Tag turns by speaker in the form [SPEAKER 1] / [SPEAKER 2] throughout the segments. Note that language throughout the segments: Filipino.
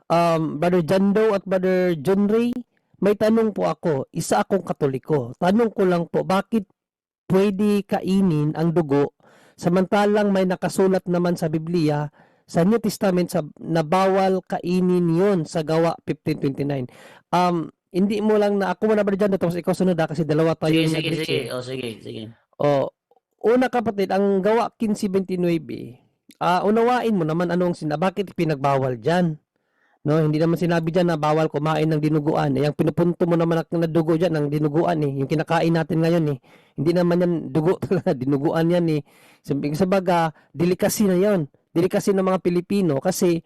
[SPEAKER 1] Brother Jando at Brother John Ray, may tanong po ako. Isa akong Katoliko. Tanong ko lang po, bakit pwede kainin ang dugo samantalang may nakasulat naman sa Biblia sa New Testament na bawal kainin yon sa Gawa 15:29. Hindi mo lang na ako muna ba dyan tapos ikaw sunod kasi dalawa tayo
[SPEAKER 2] Sige,
[SPEAKER 1] yung
[SPEAKER 2] sige,
[SPEAKER 1] nag-reach
[SPEAKER 2] sige.
[SPEAKER 1] eh.
[SPEAKER 2] O, sige, sige.
[SPEAKER 1] O, una kapatid, ang Gawa 15:29, unawain mo naman anong bakit pinagbawal dyan. No, hindi naman sinabi diyan na bawal kumain ng dinuguan. Eh, ang pinupunto mo naman na dugo diyan ng dinuguan eh, yung kinakain natin ngayon eh. Hindi naman yan dugo talaga, dinuguan yan eh. Sabaga, delicacy na yon. Delicacy ng mga Pilipino kasi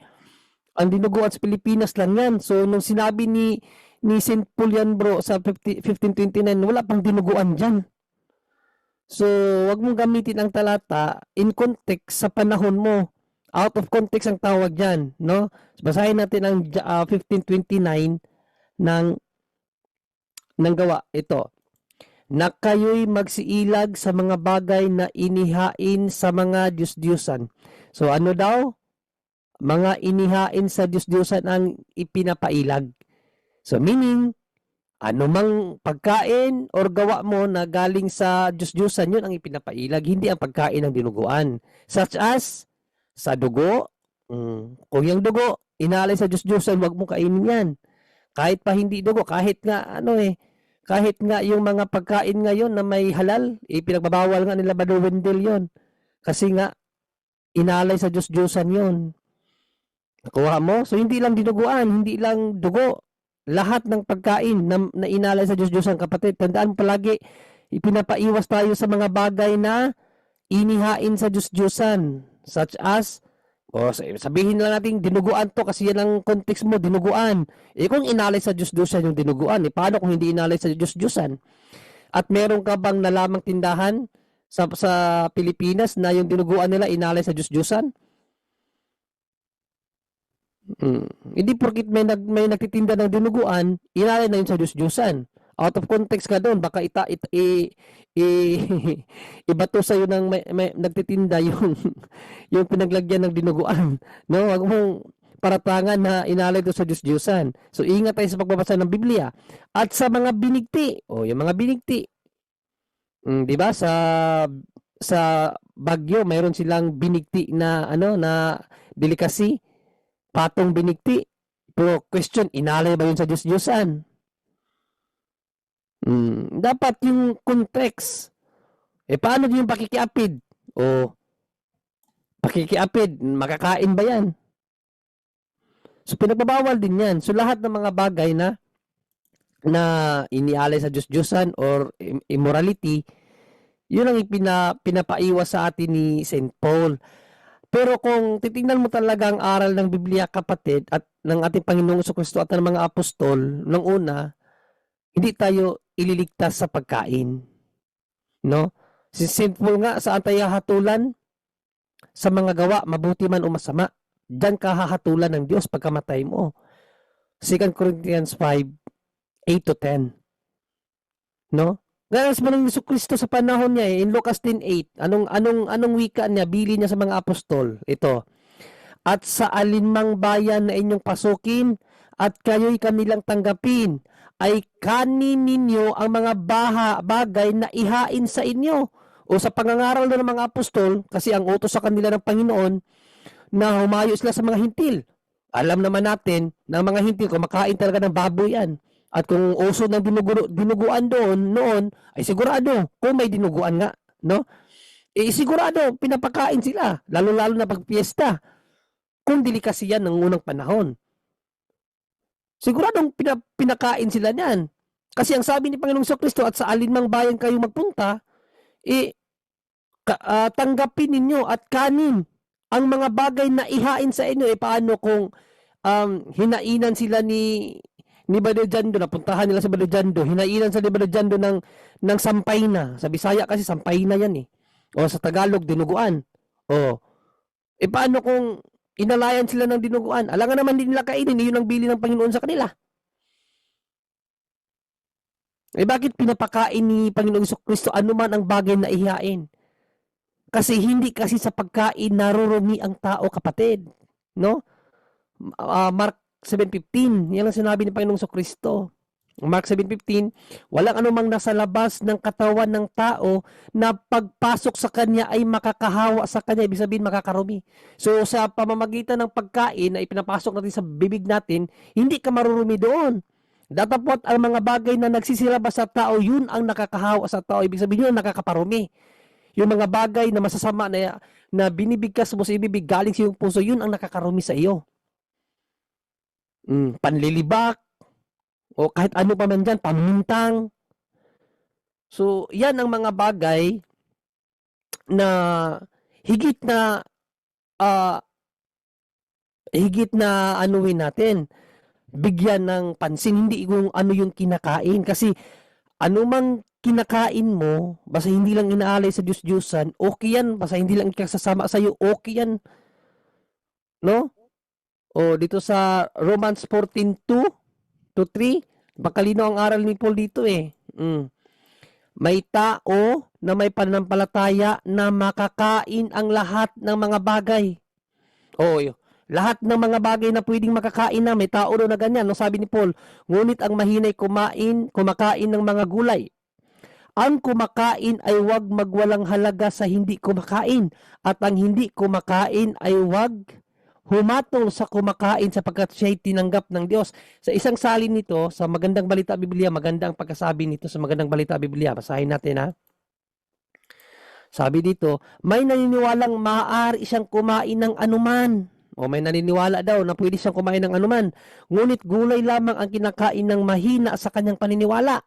[SPEAKER 1] ang dinuguan sa Pilipinas lang yan. So nung sinabi ni St. Paul yan bro sa 15:29, wala pang dinuguan diyan. So wag mong gamitin ang talata in context sa panahon mo. Out of context ang tawag diyan, no? Basahin natin ang 15:29 ng Gawa. Ito. Na kayo'y magsiilag sa mga bagay na inihain sa mga Diyos-Diyosan. So ano daw? Mga inihain sa Diyos-Diyosan ang ipinapailag. So meaning, anumang pagkain or gawa mo na galing sa Diyos-Diyosan, yun ang ipinapailag, hindi ang pagkain ng dinuguan. Such as sa dugo, kung yung dugo inalay sa Diyos-Diyosan, wag mo kainin yan. Kahit pa hindi dugo, kahit nga kahit nga yung mga pagkain ngayon na may halal, pinagbabawal nga nila Brother Wendell yon. Kasi nga inalay sa Diyos-Diyosan yon. Nakuha mo? So hindi lang dinuguan, hindi lang dugo. Lahat ng pagkain na inalay sa Diyos-Diyosan, kapatid, tandaan palagi, ipinapaiwas tayo sa mga bagay na inihain sa Diyos-Diyosan. Such as, sabihin lang natin dinuguan to kasi yan ang context mo, dinuguan. Kung inalay sa Diyos-Diyosan yung dinuguan, paano kung hindi inalay sa Diyos-Diyosan? At meron ka bang nalamang tindahan sa Pilipinas na yung dinuguan nila inalay sa Diyos-Diyosan? Hindi porkit may nagtitinda ng dinuguan, inalay na yun sa Diyos-Diyosan. Out of context ka doon, baka ibato sa'yo ng may nagtitinda yung pinaglagyan ng dinuguan. No, wag mong paratangan na inalay doon sa Diyos-Diyosan. So ingat tayo sa pagbabasa ng Biblia at sa mga binigti. Yung mga binigti. 'Di ba sa Baguio mayroon silang binigti na na delicacy, patong binigti. Pero question, inalay ba yun sa Diyos-Diyosan? Dapat yung context. Paano yung pakikiapid? Pakikiapid, makakain ba yan? So, pinagbabawal din yan. So, lahat ng mga bagay na inialay sa Diyos-Diyosan or immorality, yun ang pinapaiwas sa atin ni St. Paul. Pero kung titingnan mo talaga ang aral ng Biblia, kapatid, at ng ating Panginoong Jesucristo at ng mga apostol, nung una, hindi tayo ililigtas sa pagkain. No? Si St. Paul nga, saan tayo hahatulan? Sa mga gawa, mabuti man o masama. Diyan ka hahatulan ng Diyos pagkamatay mo. 2 Corinthians 5:8-10. No? Ganas mo ng Jesucristo sa panahon niya in Lucas 10:8. Anong wika niya? Bili niya sa mga apostol. Ito. At sa alinmang bayan na inyong pasukin at kayo'y kanilang tanggapin, ay kanin ninyo ang mga bagay na ihain sa inyo. O sa pangangaral ng mga apostol, kasi ang utos sa kanila ng Panginoon, na humayo sila sa mga hintil. Alam naman natin na ang mga hintil, kumakain talaga ng baboy yan. At kung uso ng dinuguan noon, ay sigurado, kung may dinuguan nga, no? Sigurado, pinapakain sila, lalo-lalo na pag piyesta. Kung delikasy yan ng unang panahon. Siguradong pinakain sila niyan. Kasi ang sabi ni Panginoong Jesucristo, at sa alinmang bayan kayo magpunta, tanggapin ninyo at kanin ang mga bagay na ihain sa inyo. Paano kung hinainan sila ni Brother Jando, napuntahan nila sa Brother Jando, hinainan sa Brother Jando ng sampay na. Sa Bisaya kasi sampay na yan O sa Tagalog, dinuguan. Paano kung inalayan sila ng dinuguan? Alangan naman din nila kainin, yun ang bili ng Panginoon sa kanila. Bakit pinapakain ni Panginoong Jesucristo anuman ang bagay na ihain? Kasi hindi kasi sa pagkain narurumi ang tao, kapatid. No? Mark 7:15. Yan ang sinabi ni Panginoong Kristo. Mark 7:15, walang anumang nasa labas ng katawan ng tao na pagpasok sa kanya ay makakahawa sa kanya, ibig sabihin makakarumi. So sa pamamagitan ng pagkain na ipinapasok natin sa bibig natin, hindi ka marurumi doon. Datapot ang mga bagay na nagsisilabas sa tao, yun ang nakakahawa sa tao, ibig sabihin yun ang nakakaparumi. Yung mga bagay na masasama na binibigkas mo sa ibibig galing sa iyong puso, yun ang nakakarumi sa iyo. Panlilibak, o kahit ano pa man dyan, pamintang. So, yan ang mga bagay na higit na anuhin natin, bigyan ng pansin, hindi kung ano yung kinakain. Kasi anumang kinakain mo, basta hindi lang inaalay sa Diyos-Diyosan, okay yan. Basta hindi lang ikasasama sa'yo, okay yan. No? O dito sa Romans 14:2-3, makalino ang aral ni Paul dito eh. May tao na may pananampalataya na makakain ang lahat ng mga bagay. Lahat ng mga bagay na pwedeng makakain na, may tao na ganyan. No, sabi ni Paul, ngunit ang mahinay kumakain ng mga gulay. Ang kumakain ay wag magwalang halaga sa hindi kumakain, at ang hindi kumakain ay wag humatol sa kumakain sapagkat siya'y tinanggap ng Diyos. Sa isang salin nito, sa Magandang Balita Biblia, maganda ang pagkasabi nito sa Magandang Balita Biblia. Basahin natin ha. Sabi dito, may naniniwalang maaari siyang kumain ng anuman. O may naniniwala daw na pwede siyang kumain ng anuman. Ngunit gulay lamang ang kinakain ng mahina sa kanyang paniniwala.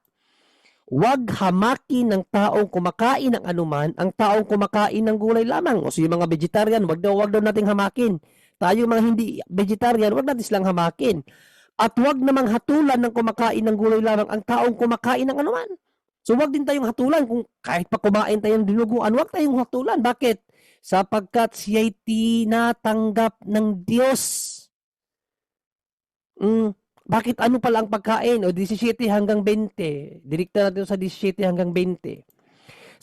[SPEAKER 1] Huwag hamakin ng taong kumakain ng anuman ang taong kumakain ng gulay lamang. O so yung mga vegetarian, wag daw nating hamakin. Tayo mga hindi vegetarian, wag natin silang hamakin. At wag namang hatulan ng kumakain ng gulay lamang ang taong kumakain ng anuman. So wag din tayong hatulan. Kung kahit pa kumain tayong dinuguan, wag tayong hatulan. Bakit? Sapagkat siya'y tinatanggap ng Diyos. Bakit ano pala ang pagkain? O 17 hanggang 20. Direkta natin sa 17 hanggang 20.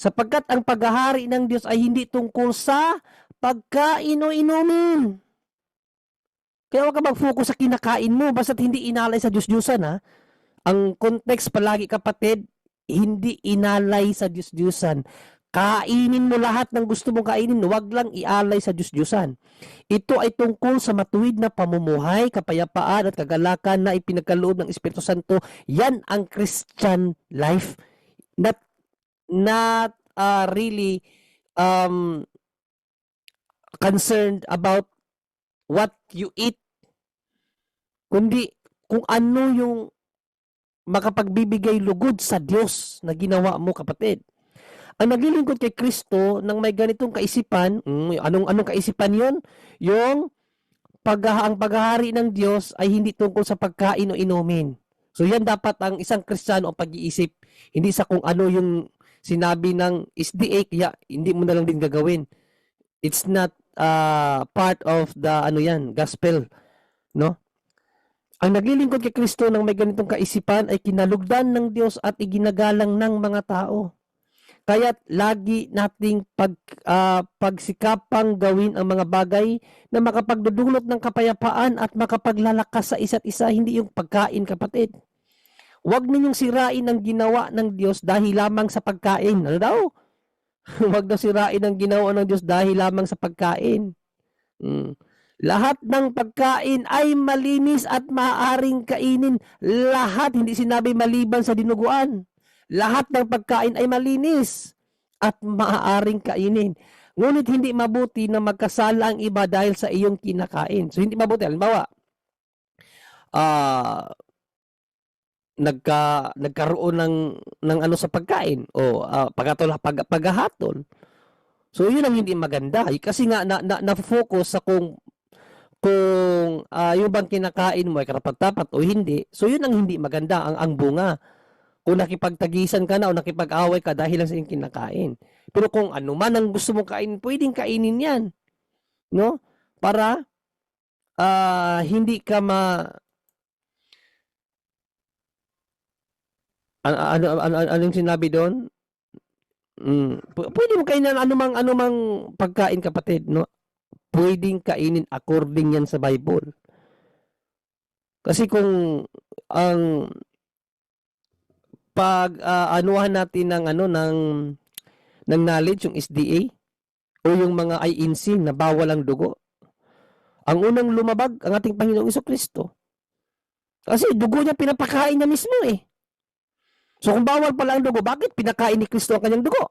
[SPEAKER 1] Sapagkat ang paghahari ng Diyos ay hindi tungkol sa pagkain o inumin. Kaya huwag ka mag-focus sa kinakain mo, basta't hindi inalay sa Diyos-Diyusan ha. Ang context palagi kapatid, hindi inalay sa Diyos-Diyusan. Kainin mo lahat ng gusto mong kainin, huwag lang ialay sa Diyos-Diyusan. Ito ay tungkol sa matuwid na pamumuhay, kapayapaan at kagalakan na ipinagkaloob ng Espiritu Santo. Yan ang Christian life. Not really concerned about what you eat, kundi kung ano yung makapagbibigay lugod sa Diyos na ginawa mo kapatid. Ang naglilingkod kay Kristo nang may ganitong kaisipan, anong kaisipan yon? Yung ang paghahari ng Diyos ay hindi tungkol sa pagkain o inumin. So yan dapat ang isang Kristiyano ang pag-iisip, hindi sa kung ano yung sinabi ng SDA, kaya hindi mo na lang din gagawin. It's not part of the gospel, no? Ang naglilingkod kay Kristo nang may ganitong kaisipan ay kinalugdan ng Diyos at iginagalang ng mga tao. Kaya't lagi nating pagsikapang gawin ang mga bagay na makapagdudulot ng kapayapaan at makapaglalakas sa isa't isa, hindi yung pagkain kapatid. Huwag ninyong sirain ang ginawa ng Diyos dahil lamang sa pagkain. Ano daw? Huwag daw sirain ang ginawa ng Diyos dahil lamang sa pagkain. Lahat ng pagkain ay malinis at maaaring kainin. Lahat, hindi sinabi maliban sa dinuguan. Lahat ng pagkain ay malinis at maaaring kainin. Ngunit hindi mabuti na magkasala ang iba dahil sa iyong kinakain. So hindi mabuti. Halimbawa, nagkaroon ng ano sa pagkain o paghahatol. So yun ang hindi maganda. Kasi nga na-focus sa kung yung bang kinakain mo ay karapat-dapat o hindi. So yun ang hindi maganda, ang bunga. Kung nakipagtagisan ka na o nakipag-away ka dahil lang sa iyong kinakain. Pero kung ano man ang gusto mong kainin, pwedeng kainin yan. No? Para hindi ka anong sinabi doon? Pwede mo kainin anumang pagkain kapatid, no? Pwedeng kainin according yan sa Bible. Kasi kung ang anuhan natin ng ano ng knowledge yung SDA o yung mga INC na bawal ang dugo. Ang unang lumabag ang ating Panginoong Kristo. Kasi dugo niya pinapakain niya mismo eh. So kung bawal pala ang dugo, bakit pinakain ni Kristo ang kanyang dugo?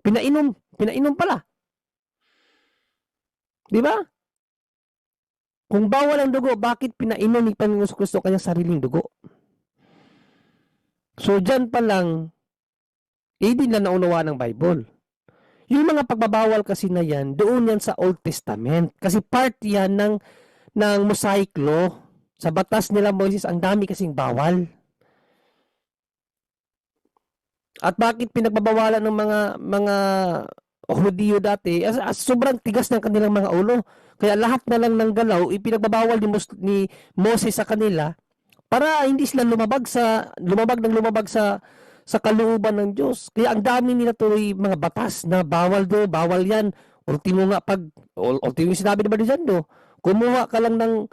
[SPEAKER 1] Pinainom pala. Di ba? Kung bawal ang dugo, bakit pinainom ni Panginoong Kristo ang kanyang sariling dugo? So dyan pa lang, hindi na naunawa ng Bible. Yung mga pagbabawal kasi na yan, doon yan sa Old Testament. Kasi part yan ng Mosaic Law. Sa batas nila Moses, ang dami kasing bawal. At bakit pinagbabawalan ng mga Hudiyo dati? Sobrang tigas ng kanilang mga ulo. Kaya lahat na lang ng galaw, ipinagbabawal ni Moses sa kanila para hindi sila lumabag sa kalooban ng Diyos. Kaya ang dami nila tuloy mga batas na bawal do, bawal yan. Ultimo nga ultimo sinabi ni Balizando, kumuha ka lang ng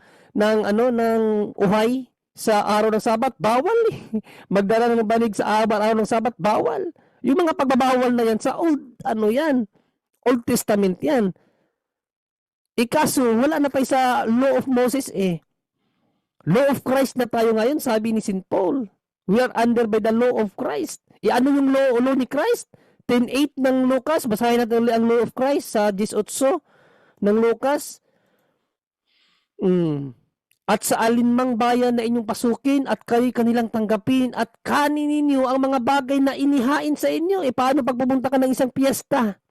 [SPEAKER 1] uhay sa araw ng Sabat, bawal eh. Magdala ng banig sa araw ng Sabat, bawal. Yung mga pagbabawal na yan sa Old Testament yan. Kaso wala na tayo sa Law of Moses eh. Law of Christ na tayo ngayon, sabi ni St. Paul. We are under by the law of Christ. Ano yung law ni Christ? 10:8 ng Lucas. Basahin natin ulit ang law of Christ sa 18 ng Lucas. At sa alinmang bayan na inyong pasukin at kayo kanilang tanggapin at kanin ninyo ang mga bagay na inihain sa inyo. Paano pag pumunta ka ng isang piyesta?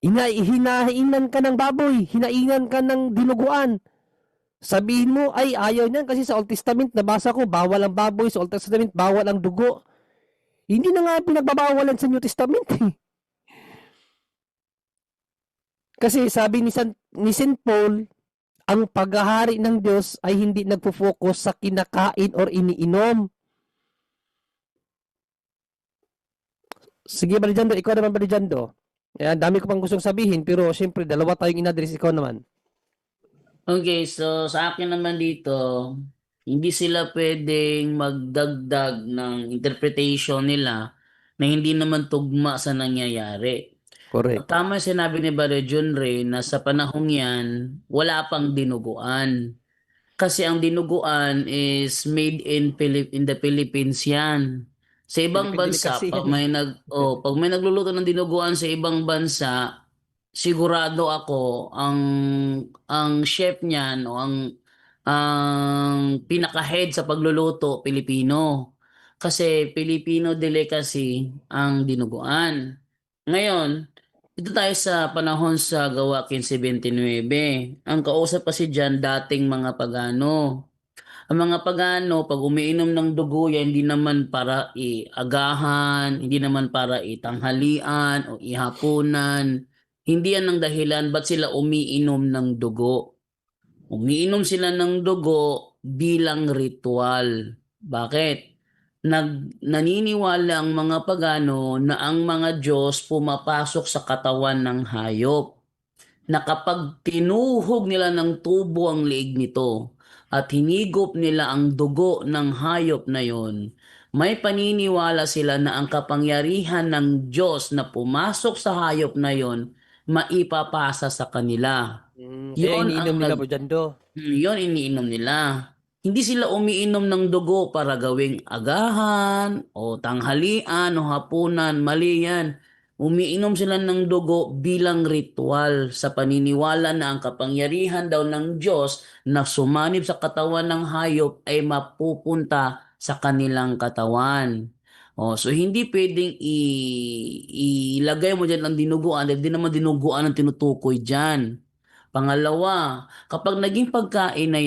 [SPEAKER 1] Hinainan ka ng baboy, hinainan ka ng dinuguan. Sabihin mo, ay ayaw niyan kasi sa Old Testament nabasa ko, bawal ang baboy, sa Old Testament bawal ang dugo. Hindi na nga pinagbabawalan sa New Testament. Kasi sabi ni St. Paul, ang paghahari ng Diyos ay hindi nagpo-focus sa kinakain or iniinom. Sige, Balijando, ikaw naman, Balijando. Dami ko pang gustong sabihin, pero syempre, dalawa tayong in-address, ikaw naman.
[SPEAKER 2] Okay, so sa akin naman dito, hindi sila pwedeng magdagdag ng interpretation nila na hindi naman tugma sa nangyayari.
[SPEAKER 1] Correct.
[SPEAKER 2] Tama yung sinabi ni Brother John Ray na sa panahong yan, wala pang dinuguan. Kasi ang dinuguan is made in the Philippines yan. Sa ibang
[SPEAKER 1] Philippine
[SPEAKER 2] bansa,
[SPEAKER 1] delicacy yan eh.
[SPEAKER 2] pag may nagluluto ng dinuguan sa ibang bansa, sigurado ako ang chef niyan o ang pinaka-head sa pagluluto Pilipino. Kasi Filipino delicacy ang dinuguan. Ngayon, dito tayo sa panahon sa Gawa 15:29. Ang kausap kasi diyan dating mga pagano. Ang mga pagano, pag umiinom ng dugo yan, hindi naman para iagahan, hindi naman para itanghalian o ihapunan. Hindi yan ang dahilan ba't sila umiinom ng dugo. Umiinom sila ng dugo bilang ritual. Bakit? Naniniwala ang mga pagano na ang mga Diyos pumapasok sa katawan ng hayop na kapag tinuhog nila ng tubo ang leeg nito at hinigop nila ang dugo ng hayop na yon, may paniniwala sila na ang kapangyarihan ng Diyos na pumasok sa hayop na yon maipapasa sa kanila.
[SPEAKER 1] Kaya
[SPEAKER 2] Yon
[SPEAKER 1] iniinom
[SPEAKER 2] ang
[SPEAKER 1] nila, Balijando.
[SPEAKER 2] yon iniinom nila. Hindi sila umiinom ng dugo para gawing agahan o tanghalian o hapunan. Mali yan. Umiinom sila ng dugo bilang ritual sa paniniwala na ang kapangyarihan daw ng Diyos na sumanib sa katawan ng hayop ay mapupunta sa kanilang katawan. So hindi pwedeng ilagay mo dyan ang dinuguan dahil di naman dinuguan ang tinutukoy dyan. Pangalawa, kapag naging pagkain na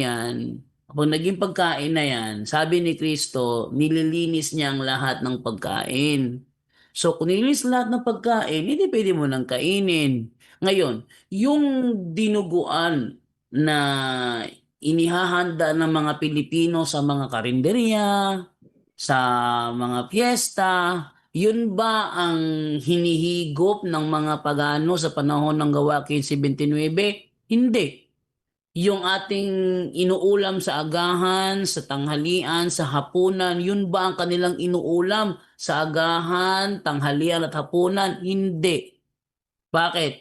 [SPEAKER 2] yan, sabi ni Kristo, nililinis niya ang lahat ng pagkain. So, kung nililinis lahat ng pagkain, hindi pwede mo nang kainin. Ngayon, yung dinuguan na inihahanda ng mga Pilipino sa mga karinderya, sa mga piyesta, yun ba ang hinihigop ng mga pagano sa panahon ng Gawa 15:29? Hindi. yung ating inuulam sa agahan, sa tanghalian, sa hapunan, yun ba ang kanilang inuulam sa agahan, tanghalian at hapunan? Hindi. Bakit?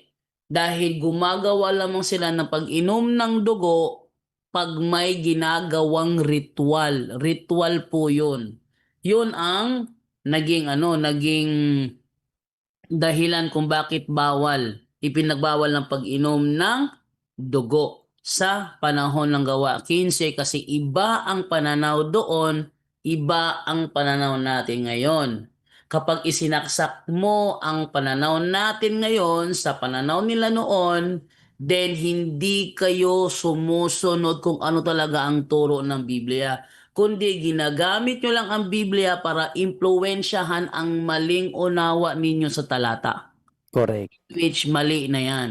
[SPEAKER 2] Dahil gumagawa lamang sila ng pag-inom ng dugo pag may ginagawang ritual. Ritual po yun. Yun ang naging dahilan kung bakit ipinagbawal ng pag-inom ng dugo sa panahon ng gawa 15 kasi iba ang pananaw doon, iba ang pananaw natin ngayon. Kapag isinaksak mo ang pananaw natin ngayon sa pananaw nila noon, then hindi kayo sumusunod kung ano talaga ang turo ng Biblia, kundi ginagamit nyo lang ang Biblia para impluwensyahan ang maling unawa ninyo sa talata.
[SPEAKER 1] Correct.
[SPEAKER 2] Which mali na yan.